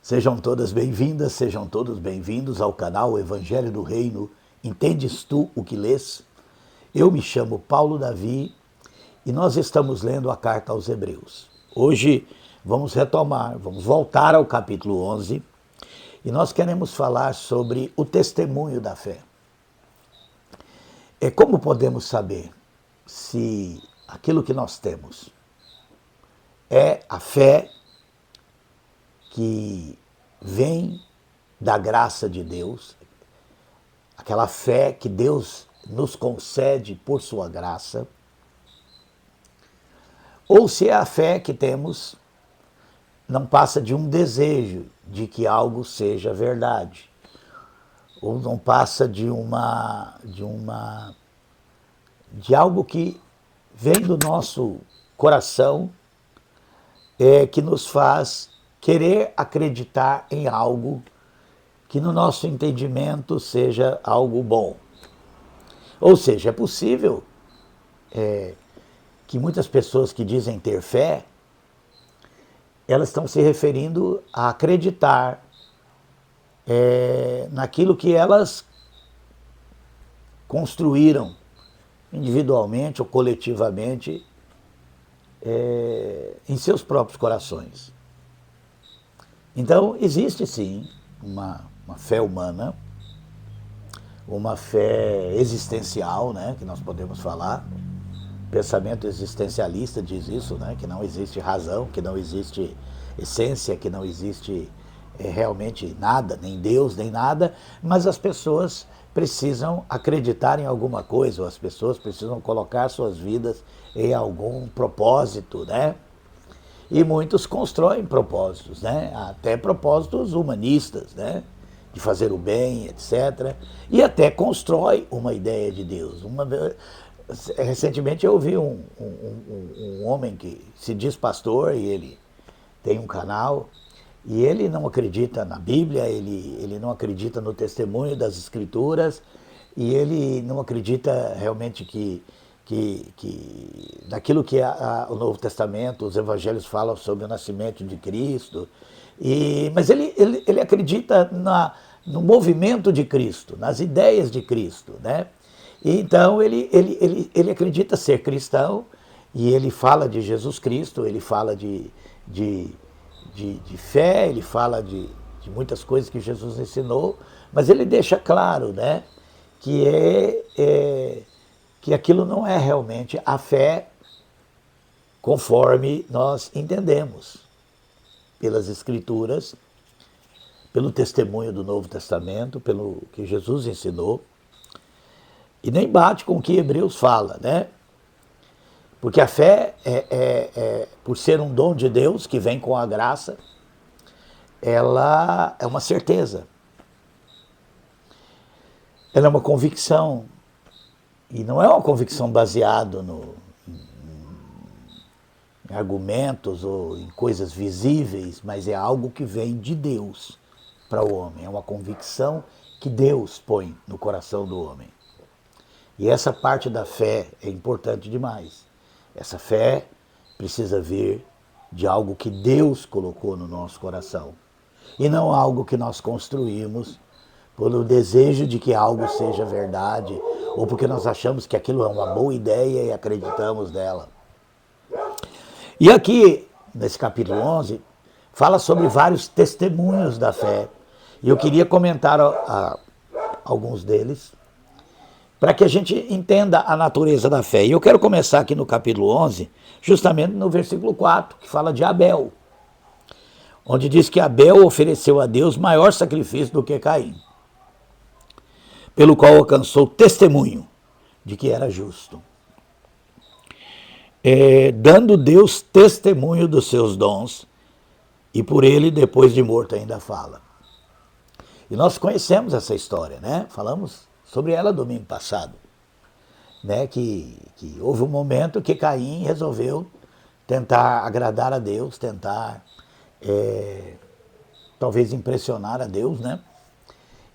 Sejam todas bem-vindas, sejam todos bem-vindos ao canal Evangelho do Reino. Entendes tu o que lês? Eu me chamo Paulo Davi e nós estamos lendo a carta aos Hebreus. Hoje vamos voltar ao capítulo 11 e nós queremos falar sobre o testemunho da fé. Como podemos saber se aquilo que nós temos é a fé que vem da graça de Deus, aquela fé que Deus nos concede por sua graça, ou se a fé que temos não passa de um desejo de que algo seja verdade, ou não passa de algo que vem do nosso coração, que nos faz querer acreditar em algo que no nosso entendimento seja algo bom. Ou seja, é possível que muitas pessoas que dizem ter fé, elas estão se referindo a acreditar naquilo que elas construíram individualmente ou coletivamente em seus próprios corações. Então, existe sim uma fé humana, uma fé existencial, né, que nós podemos falar. O pensamento existencialista diz isso, né, que não existe razão, que não existe essência, que não existe realmente nada, nem Deus, nem nada, mas as pessoas precisam acreditar em alguma coisa, ou as pessoas precisam colocar suas vidas em algum propósito, né? E muitos constroem propósitos, né? Até propósitos humanistas, né? De fazer o bem, etc. E até constrói uma ideia de Deus. Recentemente eu ouvi um homem que se diz pastor e ele tem um canal e ele não acredita na Bíblia, ele não acredita no testemunho das Escrituras e ele não acredita realmente daquilo que o Novo Testamento, os Evangelhos falam sobre o nascimento de Cristo, mas ele acredita no movimento de Cristo, nas ideias de Cristo, né? E então ele acredita ser cristão e ele fala de Jesus Cristo, ele fala de fé, ele fala de muitas coisas que Jesus ensinou, mas ele deixa claro, né, que aquilo não é realmente a fé conforme nós entendemos pelas Escrituras, pelo testemunho do Novo Testamento, pelo que Jesus ensinou, e nem bate com o que Hebreus fala, né? Porque a fé, por ser um dom de Deus que vem com a graça, ela é uma certeza, ela é uma convicção. E não é uma convicção baseada em argumentos ou em coisas visíveis, mas é algo que vem de Deus para o homem. É uma convicção que Deus põe no coração do homem. E essa parte da fé é importante demais. Essa fé precisa vir de algo que Deus colocou no nosso coração. E não algo que nós construímos pelo desejo de que algo seja verdade, ou porque nós achamos que aquilo é uma boa ideia e acreditamos nela. E aqui, nesse capítulo 11, fala sobre vários testemunhos da fé. E eu queria comentar alguns deles, para que a gente entenda a natureza da fé. E eu quero começar aqui no capítulo 11, justamente no versículo 4, que fala de Abel, onde diz que Abel ofereceu a Deus maior sacrifício do que Caim, pelo qual alcançou testemunho de que era justo, dando Deus testemunho dos seus dons, e por ele, depois de morto, ainda fala. E nós conhecemos essa história, né? Falamos sobre ela domingo passado, né? Que houve um momento que Caim resolveu tentar agradar a Deus, tentar talvez impressionar a Deus, né?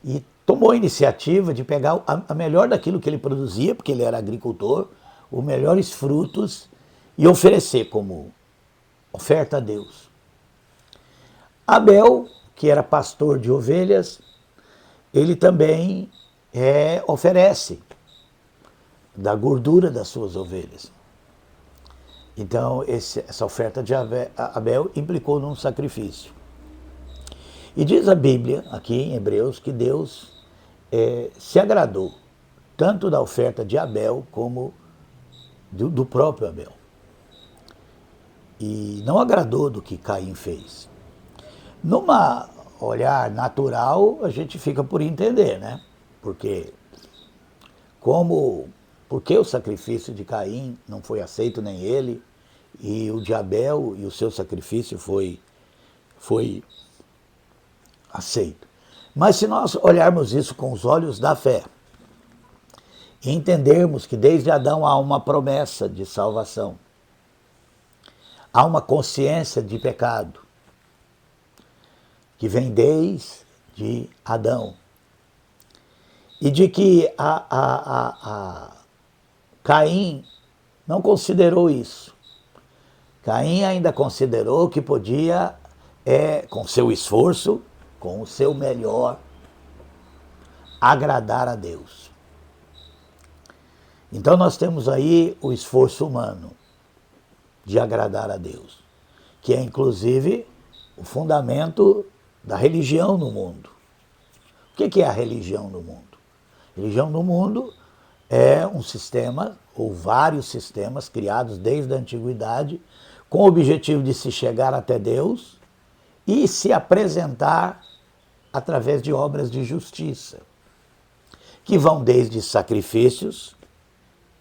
E tomou a iniciativa de pegar a melhor daquilo que ele produzia, porque ele era agricultor, os melhores frutos, e oferecer como oferta a Deus. Abel, que era pastor de ovelhas, ele também oferece da gordura das suas ovelhas. Então, essa oferta de Abel implicou num sacrifício. E diz a Bíblia, aqui em Hebreus, que Deus se agradou tanto da oferta de Abel como do próprio Abel. E não agradou do que Caim fez. Numa olhar natural, a gente fica por entender, né? Porque por que o sacrifício de Caim não foi aceito nem ele, e o de Abel e o seu sacrifício foi aceito. Mas se nós olharmos isso com os olhos da fé, e entendermos que desde Adão há uma promessa de salvação, há uma consciência de pecado, que vem desde Adão, e de que Caim não considerou isso. Caim ainda considerou que podia, com seu esforço, com o seu melhor, agradar a Deus. Então nós temos aí o esforço humano de agradar a Deus, que é inclusive o fundamento da religião no mundo. O que é a religião no mundo? A religião no mundo é um sistema, ou vários sistemas, criados desde a antiguidade, com o objetivo de se chegar até Deus e se apresentar através de obras de justiça, que vão desde sacrifícios,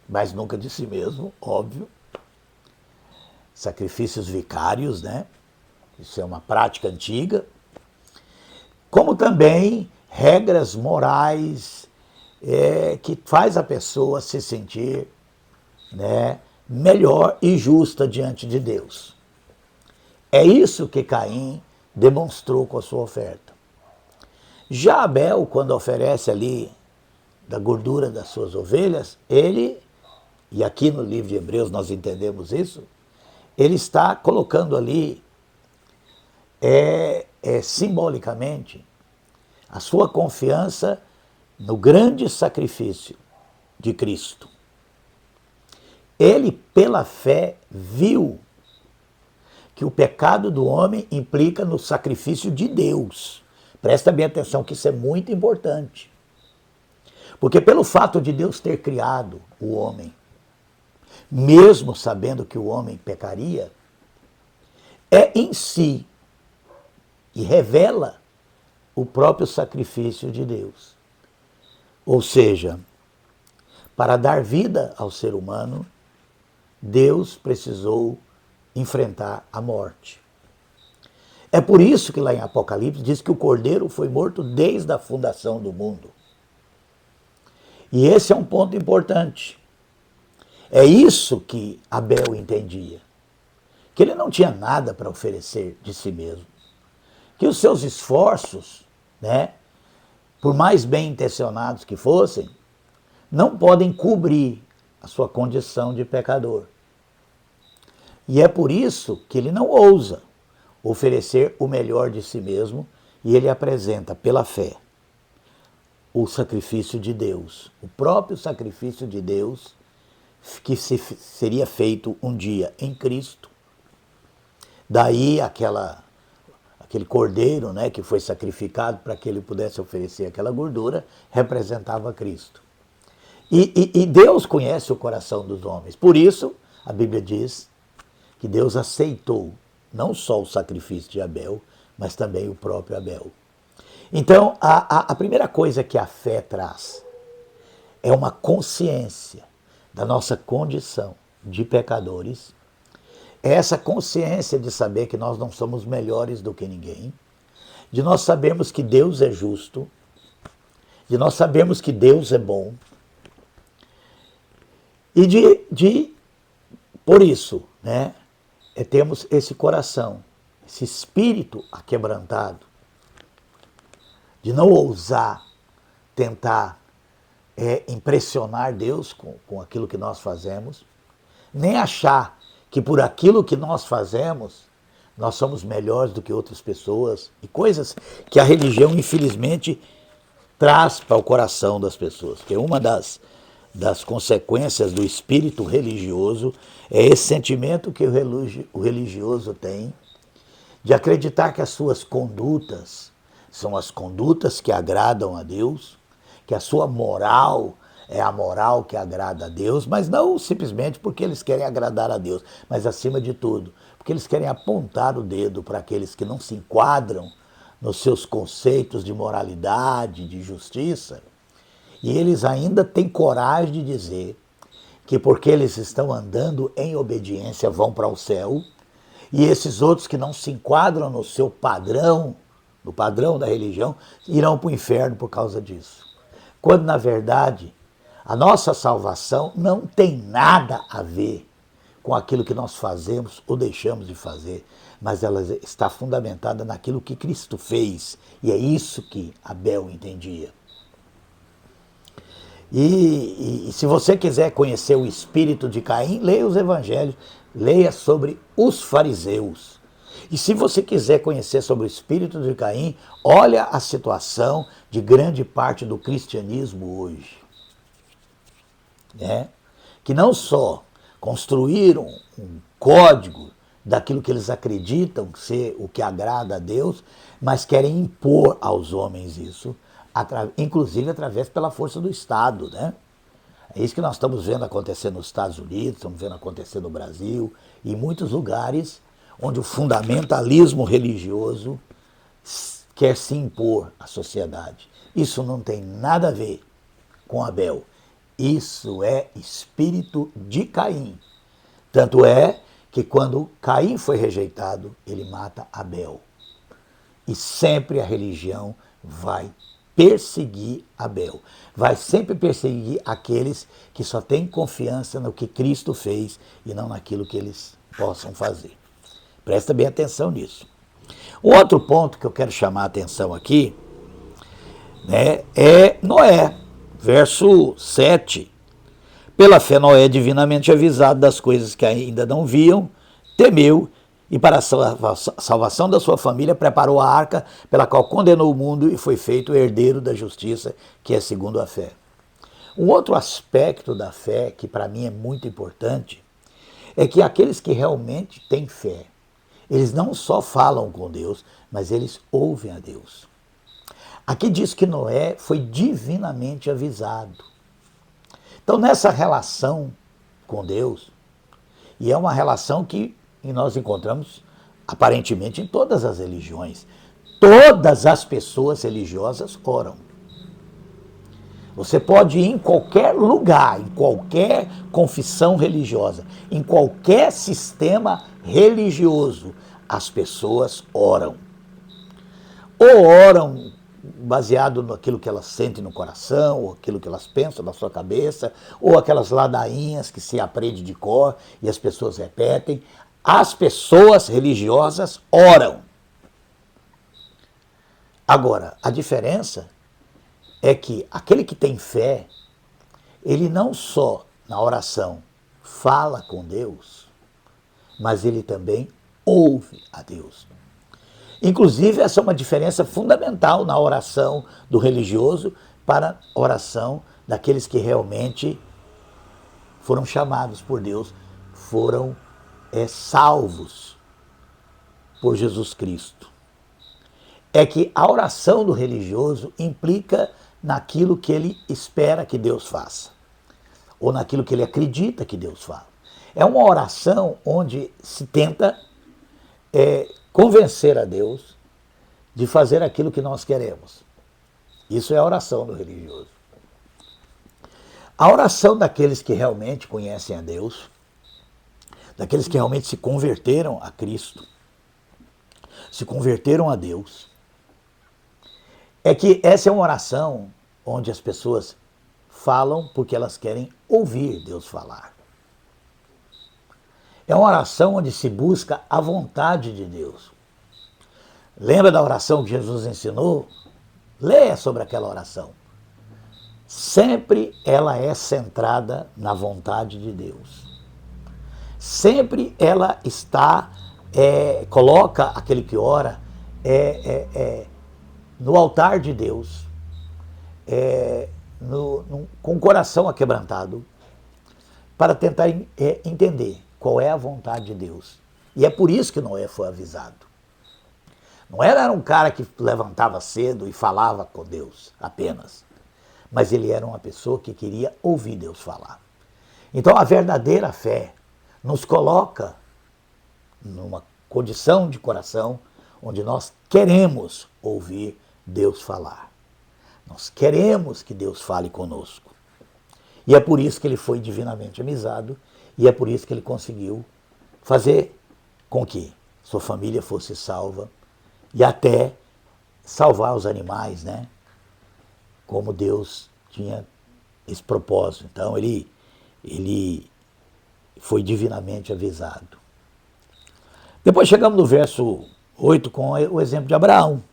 mas nunca de si mesmo, óbvio, sacrifícios vicários, né? Isso é uma prática antiga, como também regras morais que faz a pessoa se sentir, né, melhor e justa diante de Deus. É isso que Caim demonstrou com a sua oferta. Já Abel, quando oferece ali da gordura das suas ovelhas, ele, e aqui no livro de Hebreus nós entendemos isso, ele está colocando ali simbolicamente a sua confiança no grande sacrifício de Cristo. Ele, pela fé, viu que o pecado do homem implica no sacrifício de Deus. Presta bem atenção que isso é muito importante. Porque pelo fato de Deus ter criado o homem, mesmo sabendo que o homem pecaria, é em si e revela o próprio sacrifício de Deus. Ou seja, para dar vida ao ser humano, Deus precisou enfrentar a morte. É por isso que lá em Apocalipse diz que o Cordeiro foi morto desde a fundação do mundo. E esse é um ponto importante. É isso que Abel entendia. Que ele não tinha nada para oferecer de si mesmo. Que os seus esforços, né, por mais bem intencionados que fossem, não podem cobrir a sua condição de pecador. E é por isso que ele não ousa oferecer o melhor de si mesmo e ele apresenta pela fé o sacrifício de Deus, o próprio sacrifício de Deus que seria feito um dia em Cristo. Daí aquele cordeiro, né, que foi sacrificado para que ele pudesse oferecer aquela gordura, representava Cristo. E Deus conhece o coração dos homens. Por isso, a Bíblia diz que Deus aceitou não só o sacrifício de Abel, mas também o próprio Abel. Então, a primeira coisa que a fé traz é uma consciência da nossa condição de pecadores. É essa consciência de saber que nós não somos melhores do que ninguém, de nós sabermos que Deus é justo, de nós sabermos que Deus é bom, e por isso, né, temos esse coração, esse espírito aquebrantado, de não ousar tentar impressionar Deus com aquilo que nós fazemos, nem achar que por aquilo que nós fazemos, nós somos melhores do que outras pessoas, e coisas que a religião, infelizmente, traz para o coração das pessoas. Porque uma das consequências do espírito religioso é esse sentimento que o religioso tem de acreditar que as suas condutas são as condutas que agradam a Deus, que a sua moral é a moral que agrada a Deus, mas não simplesmente porque eles querem agradar a Deus, mas acima de tudo, porque eles querem apontar o dedo para aqueles que não se enquadram nos seus conceitos de moralidade, de justiça, e eles ainda têm coragem de dizer que porque eles estão andando em obediência vão para o céu, e esses outros que não se enquadram no seu padrão, no padrão da religião, irão para o inferno por causa disso. Quando, na verdade, a nossa salvação não tem nada a ver com aquilo que nós fazemos ou deixamos de fazer, mas ela está fundamentada naquilo que Cristo fez, e é isso que Abel entendia. E se você quiser conhecer o espírito de Caim, leia os evangelhos, leia sobre os fariseus. E se você quiser conhecer sobre o espírito de Caim, olha a situação de grande parte do cristianismo hoje. Que não só construíram um código daquilo que eles acreditam ser o que agrada a Deus, mas querem impor aos homens isso, inclusive através pela força do Estado, né? É isso que nós estamos vendo acontecer nos Estados Unidos, estamos vendo acontecer no Brasil, e em muitos lugares onde o fundamentalismo religioso quer se impor à sociedade. Isso não tem nada a ver com Abel. Isso é espírito de Caim. Tanto é que quando Caim foi rejeitado, ele mata Abel. E sempre a religião vai perseguir Abel. Vai sempre perseguir aqueles que só têm confiança no que Cristo fez e não naquilo que eles possam fazer. Presta bem atenção nisso. O outro ponto que eu quero chamar a atenção aqui, né, é Noé, verso 7. Pela fé, Noé, divinamente avisado das coisas que ainda não viam, temeu e para a salvação da sua família preparou a arca pela qual condenou o mundo e foi feito herdeiro da justiça, que é segundo a fé. Um outro aspecto da fé, que para mim é muito importante, é que aqueles que realmente têm fé, eles não só falam com Deus, mas eles ouvem a Deus. Aqui diz que Noé foi divinamente avisado. Então, nessa relação com Deus, e é uma relação que nós encontramos aparentemente em todas as religiões, todas as pessoas religiosas oram. Você pode ir em qualquer lugar, em qualquer confissão religiosa, em qualquer sistema religioso, as pessoas oram. Ou oram baseado naquilo que elas sentem no coração, ou aquilo que elas pensam na sua cabeça, ou aquelas ladainhas que se aprende de cor e as pessoas repetem. As pessoas religiosas oram. Agora, a diferença é que aquele que tem fé, ele não só na oração fala com Deus, mas ele também ouve a Deus. Inclusive, essa é uma diferença fundamental na oração do religioso para a oração daqueles que realmente foram chamados por Deus, foram salvos por Jesus Cristo. É que a oração do religioso implica naquilo que ele espera que Deus faça, ou naquilo que ele acredita que Deus fala. É uma oração onde se tenta convencer a Deus de fazer aquilo que nós queremos. Isso é a oração do religioso. A oração daqueles que realmente conhecem a Deus, daqueles que realmente se converteram a Cristo, se converteram a Deus, é que essa é uma oração onde as pessoas falam porque elas querem ouvir Deus falar. É uma oração onde se busca a vontade de Deus. Lembra da oração que Jesus ensinou? Leia sobre aquela oração. Sempre ela é centrada na vontade de Deus. Sempre ela está coloca aquele que ora no altar de Deus, com o coração aquebrantado, para tentar entender qual é a vontade de Deus. E é por isso que Noé foi avisado. Não era um cara que levantava cedo e falava com Deus apenas, mas ele era uma pessoa que queria ouvir Deus falar. Então a verdadeira fé nos coloca numa condição de coração onde nós queremos ouvir Deus falar. Nós queremos que Deus fale conosco. E é por isso que ele foi divinamente avisado, e é por isso que ele conseguiu fazer com que sua família fosse salva e até salvar os animais, né? Como Deus tinha esse propósito. Então ele foi divinamente avisado. Depois chegamos no verso 8 com o exemplo de Abraão.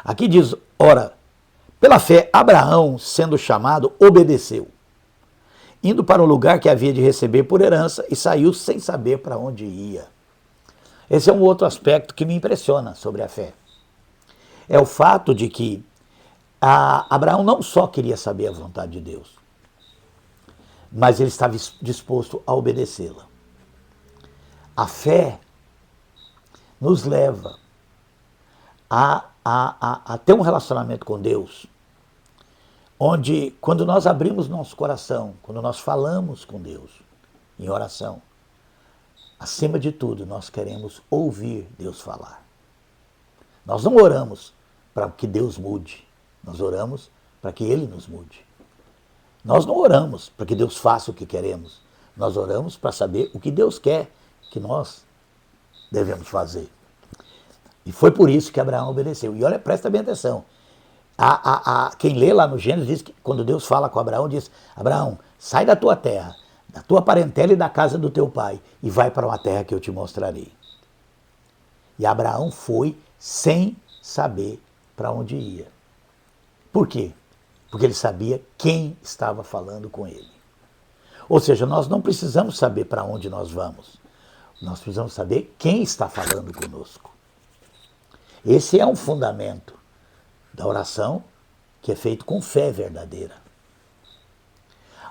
Aqui diz, ora, pela fé Abraão, sendo chamado, obedeceu, indo para um lugar que havia de receber por herança, e saiu sem saber para onde ia. Esse é um outro aspecto que me impressiona sobre a fé. É o fato de que Abraão não só queria saber a vontade de Deus, mas ele estava disposto a obedecê-la. A fé nos leva a ter um relacionamento com Deus, onde, quando nós abrimos nosso coração, quando nós falamos com Deus em oração, acima de tudo, nós queremos ouvir Deus falar. Nós não oramos para que Deus mude, nós oramos para que Ele nos mude. Nós não oramos para que Deus faça o que queremos, nós oramos para saber o que Deus quer que nós devemos fazer. E foi por isso que Abraão obedeceu. E olha, presta bem atenção. Quem lê lá no Gênesis diz que quando Deus fala com Abraão, diz, Abraão, sai da tua terra, da tua parentela e da casa do teu pai, e vai para uma terra que eu te mostrarei. E Abraão foi sem saber para onde ia. Por quê? Porque ele sabia quem estava falando com ele. Ou seja, nós não precisamos saber para onde nós vamos. Nós precisamos saber quem está falando conosco. Esse é um fundamento da oração que é feito com fé verdadeira.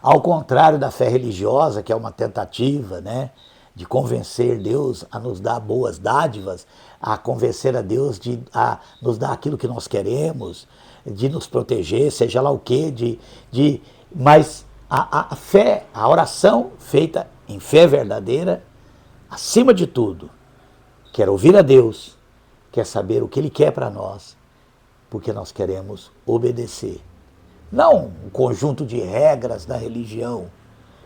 Ao contrário da fé religiosa, que é uma tentativa, né, de convencer Deus a nos dar boas dádivas, a convencer a Deus a nos dar aquilo que nós queremos, de nos proteger, seja lá o quê, mas a fé, a oração feita em fé verdadeira, acima de tudo, quer ouvir a Deus, quer saber o que Ele quer para nós, porque nós queremos obedecer. Não um conjunto de regras da religião,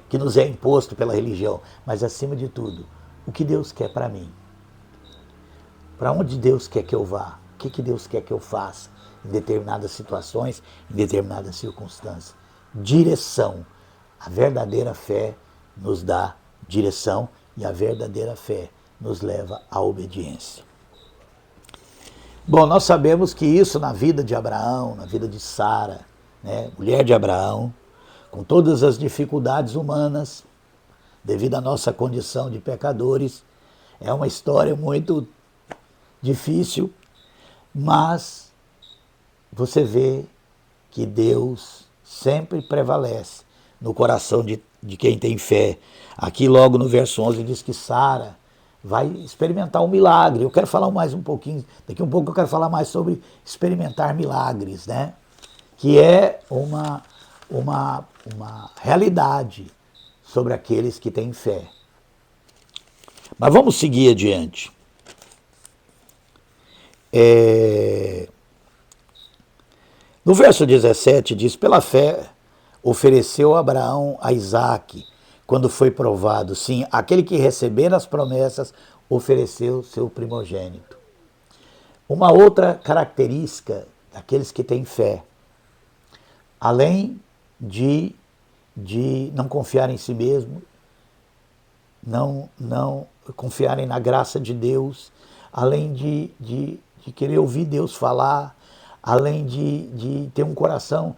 que nos é imposto pela religião, mas acima de tudo, o que Deus quer para mim. Para onde Deus quer que eu vá? O que Deus quer que eu faça em determinadas situações, em determinadas circunstâncias? Direção. A verdadeira fé nos dá direção e a verdadeira fé nos leva à obediência. Bom, nós sabemos que isso na vida de Abraão, na vida de Sara, né, mulher de Abraão, com todas as dificuldades humanas, devido à nossa condição de pecadores, é uma história muito difícil, mas você vê que Deus sempre prevalece no coração de quem tem fé. Aqui logo no verso 11 diz que Sara vai experimentar um milagre. Eu quero falar mais um pouquinho, daqui um pouco eu quero falar mais sobre experimentar milagres, né? Que é uma realidade sobre aqueles que têm fé. Mas vamos seguir adiante. No verso 17 diz, pela fé ofereceu Abraão a Isaque, quando foi provado, sim, aquele que receber as promessas ofereceu seu primogênito. Uma outra característica daqueles que têm fé, além de não confiar em si mesmo, não confiarem na graça de Deus, além de querer ouvir Deus falar, além de ter um coração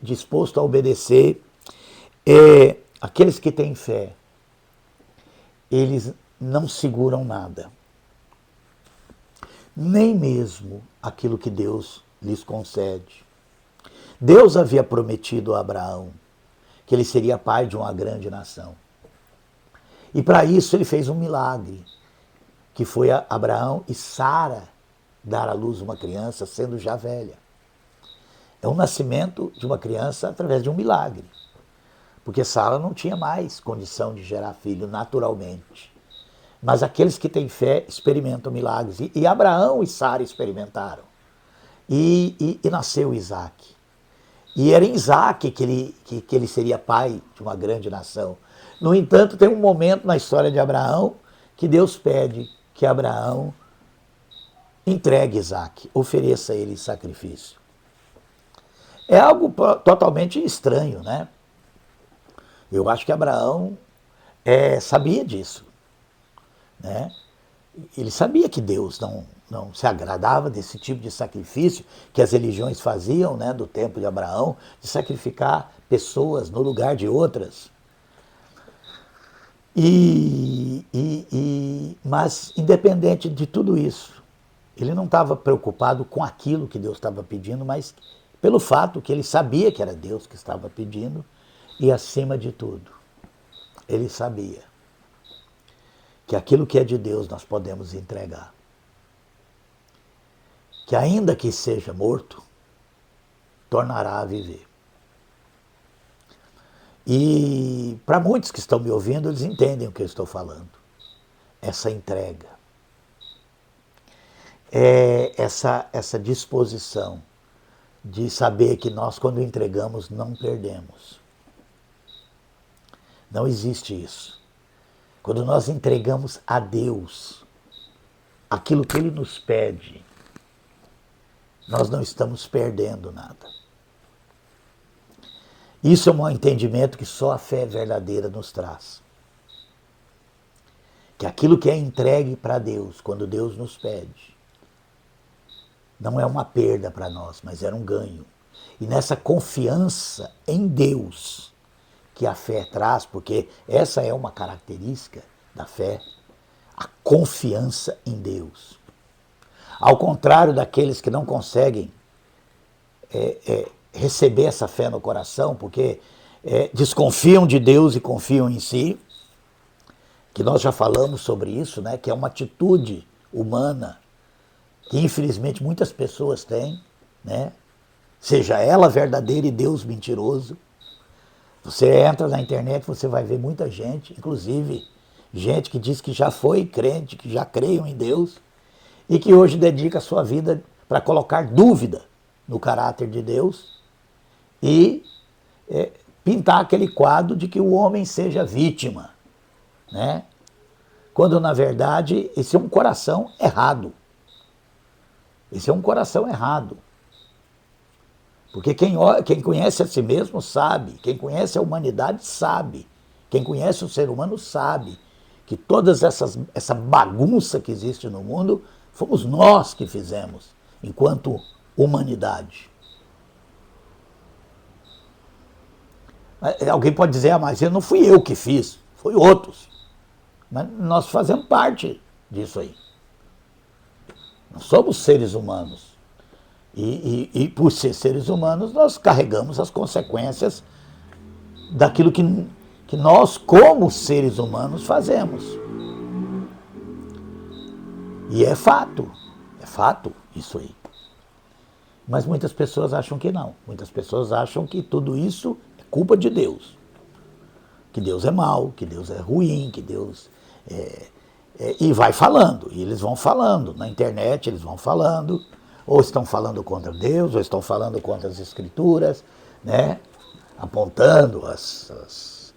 disposto a obedecer, aqueles que têm fé, eles não seguram nada, nem mesmo aquilo que Deus lhes concede. Deus havia prometido a Abraão que ele seria pai de uma grande nação. E para isso ele fez um milagre, que foi a Abraão e Sara dar à luz uma criança sendo já velha. É o nascimento de uma criança através de um milagre, porque Sara não tinha mais condição de gerar filho naturalmente. Mas aqueles que têm fé experimentam milagres. E Abraão e Sara experimentaram. E nasceu Isaac. E era em Isaac que ele seria pai de uma grande nação. No entanto, tem um momento na história de Abraão que Deus pede que Abraão entregue Isaac, ofereça a ele em sacrifício. É algo totalmente estranho, né? Eu acho que Abraão sabia disso, né? Ele sabia que Deus não se agradava desse tipo de sacrifício que as religiões faziam, né, do tempo de Abraão, de sacrificar pessoas no lugar de outras. Mas, independente de tudo isso, ele não estava preocupado com aquilo que Deus estava pedindo, mas pelo fato que ele sabia que era Deus que estava pedindo e, acima de tudo, ele sabia que aquilo que é de Deus nós podemos entregar. Que ainda que seja morto, tornará a viver. E para muitos que estão me ouvindo, eles entendem o que eu estou falando. Essa entrega. Essa disposição de saber que nós, quando entregamos, não perdemos. Não existe isso. Quando nós entregamos a Deus aquilo que Ele nos pede, nós não estamos perdendo nada. Isso é um entendimento que só a fé verdadeira nos traz. Que aquilo que é entregue para Deus, quando Deus nos pede, não é uma perda para nós, mas era um ganho. E nessa confiança em Deus que a fé traz, porque essa é uma característica da fé, a confiança em Deus. Ao contrário daqueles que não conseguem receber essa fé no coração, porque desconfiam de Deus e confiam em si, que nós já falamos sobre isso, né, que é uma atitude humana que infelizmente muitas pessoas têm, né, seja ela verdadeira e Deus mentiroso. Você entra na internet, você vai ver muita gente, inclusive gente que diz que já foi crente, que já creiam em Deus, e que hoje dedica a sua vida para colocar dúvida no caráter de Deus e pintar aquele quadro de que o homem seja vítima, né? Quando, na verdade, esse é um coração errado. Esse é um coração errado. Porque quem conhece a si mesmo sabe, quem conhece a humanidade sabe, quem conhece o ser humano sabe que toda essa bagunça que existe no mundo fomos nós que fizemos, enquanto humanidade. Alguém pode dizer, mas não fui eu que fiz, foi outros. Mas nós fazemos parte disso aí. Nós somos seres humanos. E por ser seres humanos, nós carregamos as consequências daquilo que nós, como seres humanos, fazemos. E é fato isso aí. Mas muitas pessoas acham que não. Muitas pessoas acham que tudo isso é culpa de Deus. Que Deus é mau, que Deus é ruim, que Deus e vai falando, e eles vão falando. Na internet eles vão falando, ou estão falando contra Deus, ou estão falando contra as Escrituras, né? Apontando os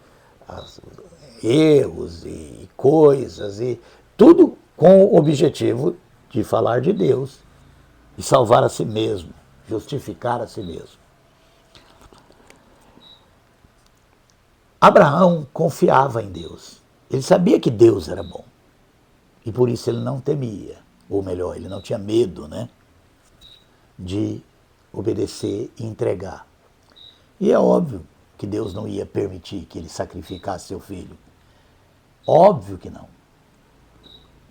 erros e coisas, e tudo com o objetivo de falar de Deus e salvar a si mesmo, justificar a si mesmo. Abraão confiava em Deus. Ele sabia que Deus era bom. E por isso ele não temia, ou melhor, ele não tinha medo, né, de obedecer e entregar. E é óbvio que Deus não ia permitir que ele sacrificasse seu filho. Óbvio que não.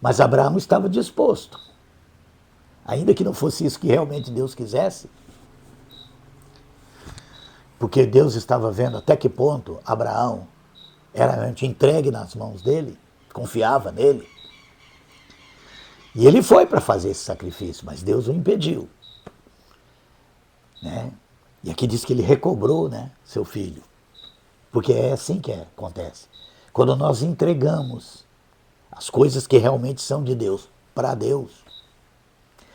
Mas Abraão estava disposto, ainda que não fosse isso que realmente Deus quisesse, porque Deus estava vendo até que ponto Abraão era realmente entregue nas mãos dele, confiava nele. E ele foi para fazer esse sacrifício, mas Deus o impediu. Né? E aqui diz que ele recobrou, né, seu filho. Porque é assim que acontece. Quando nós entregamos as coisas que realmente são de Deus para Deus,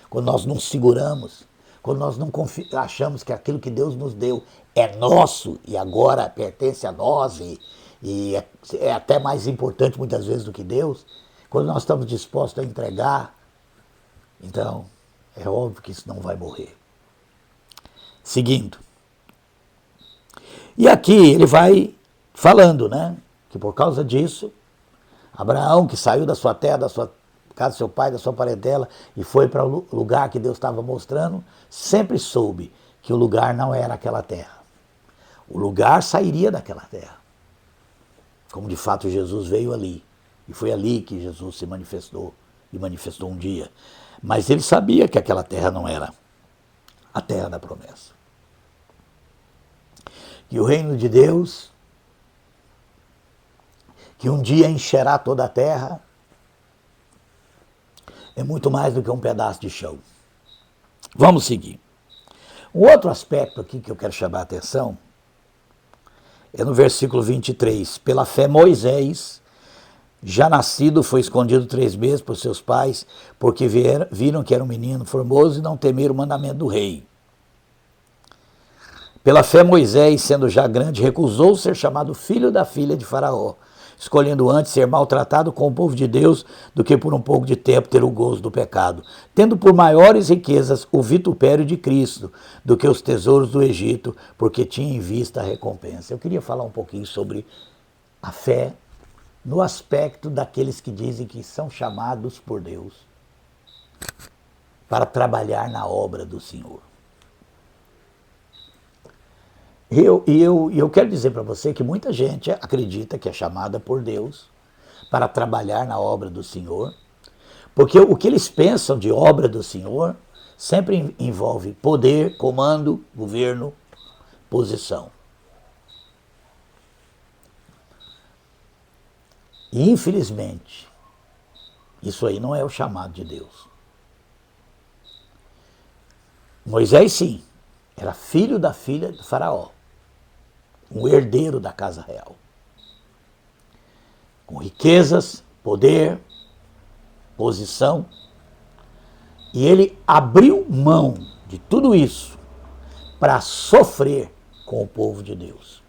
quando nós não seguramos, quando nós não achamos que aquilo que Deus nos deu é nosso e agora pertence a nós e é até mais importante muitas vezes do que Deus, quando nós estamos dispostos a entregar, então é óbvio que isso não vai morrer. Seguindo. E aqui ele vai falando, né, que por causa disso, Abraão, que saiu da sua terra, da sua casa do seu pai, da sua parentela, e foi para o lugar que Deus estava mostrando, sempre soube que o lugar não era aquela terra. O lugar sairia daquela terra. Como de fato Jesus veio ali. E foi ali que Jesus se manifestou, e manifestou um dia. Mas ele sabia que aquela terra não era a terra da promessa. E o reino de Deus, que um dia encherá toda a terra, é muito mais do que um pedaço de chão. Vamos seguir. Um outro aspecto aqui que eu quero chamar a atenção é no versículo 23. Pela fé Moisés, já nascido, foi escondido 3 meses por seus pais, porque viram que era um menino formoso e não temeram o mandamento do rei. Pela fé Moisés, sendo já grande, recusou ser chamado filho da filha de Faraó, escolhendo antes ser maltratado com o povo de Deus do que por um pouco de tempo ter o gozo do pecado, tendo por maiores riquezas o vitupério de Cristo do que os tesouros do Egito, porque tinha em vista a recompensa. Eu queria falar um pouquinho sobre a fé no aspecto daqueles que dizem que são chamados por Deus para trabalhar na obra do Senhor. E eu quero dizer para você que muita gente acredita que é chamada por Deus para trabalhar na obra do Senhor, porque o que eles pensam de obra do Senhor sempre envolve poder, comando, governo, posição. E infelizmente, isso aí não é o chamado de Deus. Moisés sim, era filho da filha de Faraó, um herdeiro da casa real, com riquezas, poder, posição, e ele abriu mão de tudo isso para sofrer com o povo de Deus.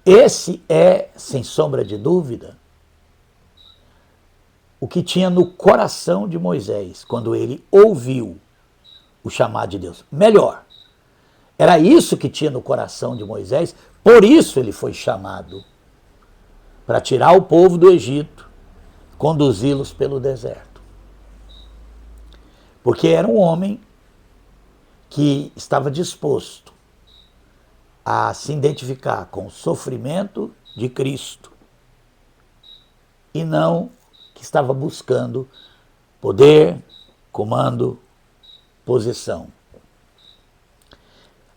Esse é, sem sombra de dúvida, o que tinha no coração de Moisés, quando ele ouviu o chamado de Deus. Melhor, era isso que tinha no coração de Moisés, por isso ele foi chamado para tirar o povo do Egito, conduzi-los pelo deserto. Porque era um homem que estava disposto a se identificar com o sofrimento de Cristo e não que estava buscando poder, comando, posição.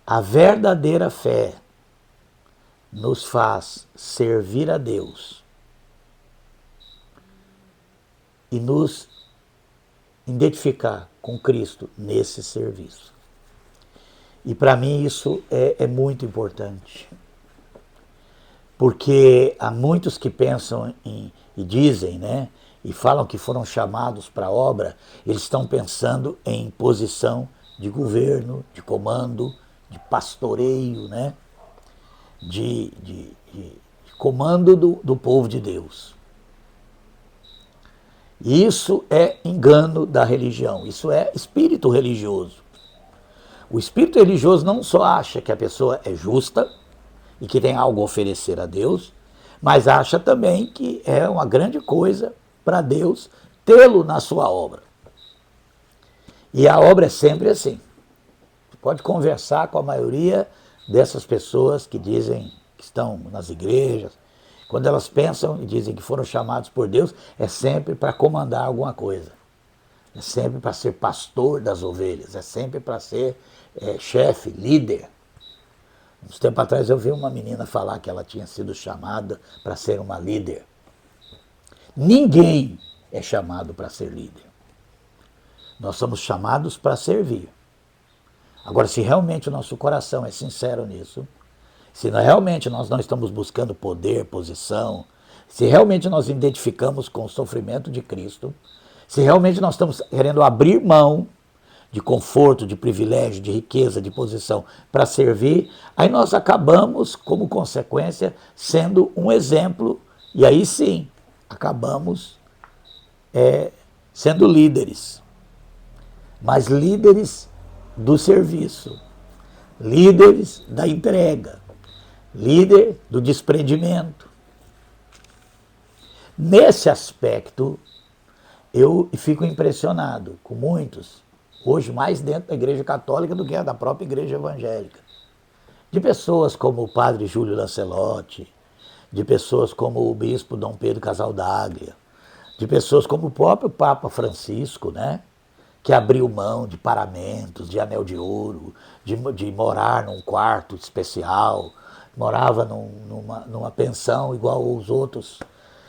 A verdadeira fé nos faz servir a Deus e nos identificar com Cristo nesse serviço. E para mim isso é muito importante, porque há muitos que pensam e dizem, né, e falam que foram chamados para a obra, eles estão pensando em posição de governo, de comando, de pastoreio, né, de comando do povo de Deus. Isso é engano da religião, isso é espírito religioso. O espírito religioso não só acha que a pessoa é justa e que tem algo a oferecer a Deus, mas acha também que é uma grande coisa para Deus tê-lo na sua obra. E a obra é sempre assim. Você pode conversar com a maioria dessas pessoas que dizem que estão nas igrejas, Quando elas pensam e dizem que foram chamados por Deus, é sempre para comandar alguma coisa. É sempre para ser pastor das ovelhas, é sempre para ser chefe, líder. Uns tempos atrás eu vi uma menina falar que ela tinha sido chamada para ser uma líder. Ninguém é chamado para ser líder. Nós somos chamados para servir. Agora, se realmente o nosso coração é sincero nisso, se realmente nós não estamos buscando poder, posição, se realmente nós identificamos com o sofrimento de Cristo, se realmente nós estamos querendo abrir mão de conforto, de privilégio, de riqueza, de posição para servir, aí nós acabamos, como consequência, sendo um exemplo, e aí sim, acabamos sendo líderes. Mas líderes do serviço, líderes da entrega, líder do desprendimento. Nesse aspecto, eu fico impressionado com muitos, hoje mais dentro da Igreja Católica do que da própria Igreja Evangélica, de pessoas como o padre Júlio Lancelotti, de pessoas como o bispo Dom Pedro Casaldaglia, de pessoas como o próprio Papa Francisco, né? Que abriu mão de paramentos, de anel de ouro, de morar num quarto especial, morava numa pensão igual aos outros.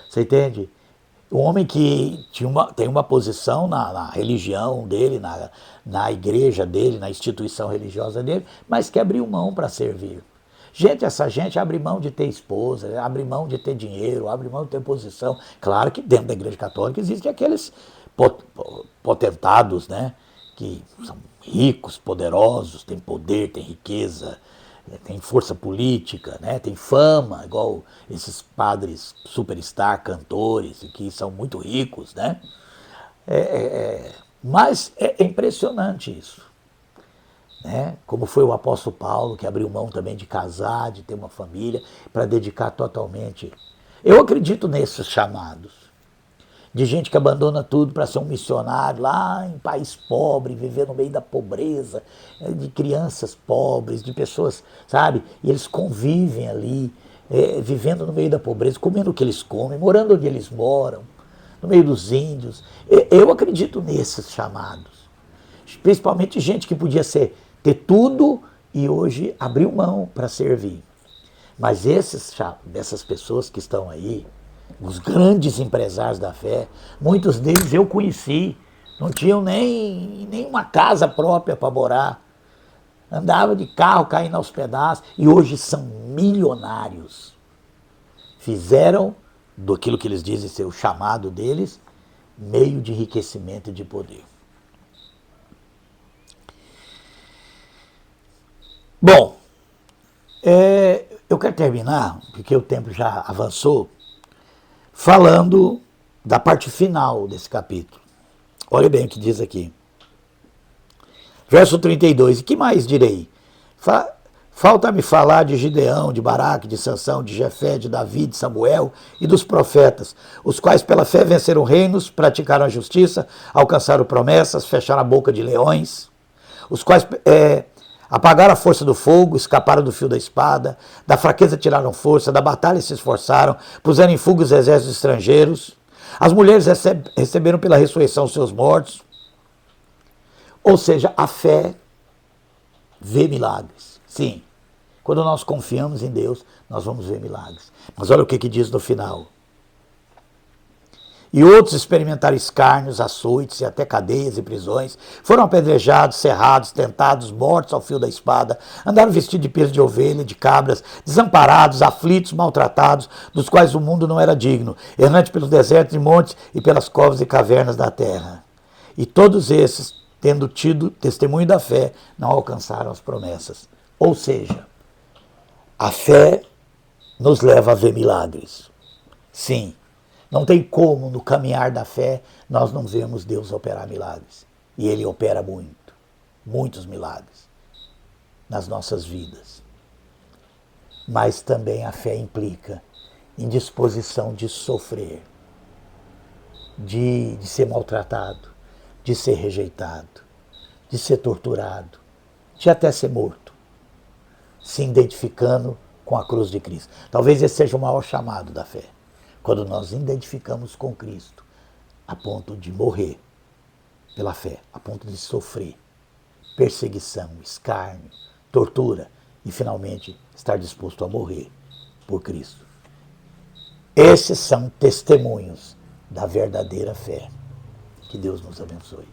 Você entende? Um homem que tem uma posição na religião dele, na igreja dele, na instituição religiosa dele, mas que abriu mão para servir. Gente, essa gente abre mão de ter esposa, abre mão de ter dinheiro, abre mão de ter posição. Claro que dentro da Igreja Católica existem aqueles potentados, né, que são ricos, poderosos, têm poder, têm riqueza, tem força política, né, tem fama, igual esses padres superstar, cantores, que são muito ricos, né? Mas é impressionante isso. Né? Como foi o apóstolo Paulo, que abriu mão também de casar, de ter uma família, para dedicar totalmente. Eu acredito nesses chamados, de gente que abandona tudo para ser um missionário lá em país pobre, viver no meio da pobreza, de crianças pobres, de pessoas, sabe? E eles convivem ali, vivendo no meio da pobreza, comendo o que eles comem, morando onde eles moram, no meio dos índios. Eu acredito nesses chamados. Principalmente gente que podia ter tudo e hoje abriu mão para servir. Mas dessas pessoas que estão aí, os grandes empresários da fé, muitos deles eu conheci, não tinham nem uma casa própria para morar, andavam de carro caindo aos pedaços e hoje são milionários. Fizeram daquilo que eles dizem ser o chamado deles, meio de enriquecimento e de poder. Bom, eu quero terminar, porque o tempo já avançou, falando da parte final desse capítulo. Olha bem o que diz aqui. Verso 32. E que mais direi? Falta-me falar de Gideão, de Baraque, de Sansão, de Jefé, de Davi, de Samuel e dos profetas, os quais pela fé venceram reinos, praticaram a justiça, alcançaram promessas, fecharam a boca de leões, os quais apagaram a força do fogo, escaparam do fio da espada, da fraqueza tiraram força, da batalha se esforçaram, puseram em fuga os exércitos estrangeiros. As mulheres receberam pela ressurreição seus mortos. Ou seja, a fé vê milagres. Sim, quando nós confiamos em Deus, nós vamos ver milagres. Mas olha o que diz no final. E outros experimentaram escárnios, açoites e até cadeias e prisões, foram apedrejados, serrados, tentados, mortos ao fio da espada, andaram vestidos de pelo de ovelha, de cabras, desamparados, aflitos, maltratados, dos quais o mundo não era digno, errante pelos desertos e montes e pelas covas e cavernas da terra. E todos esses, tendo tido testemunho da fé, não alcançaram as promessas. Ou seja, a fé nos leva a ver milagres. Sim. Não tem como, no caminhar da fé, nós não vemos Deus operar milagres. E Ele opera muito, muitos milagres nas nossas vidas. Mas também a fé implica em disposição de sofrer, de ser maltratado, de ser rejeitado, de ser torturado, de até ser morto, se identificando com a cruz de Cristo. Talvez esse seja o maior chamado da fé. Quando nós identificamos com Cristo, a ponto de morrer pela fé, a ponto de sofrer perseguição, escárnio, tortura e finalmente estar disposto a morrer por Cristo. Esses são testemunhos da verdadeira fé. Que Deus nos abençoe.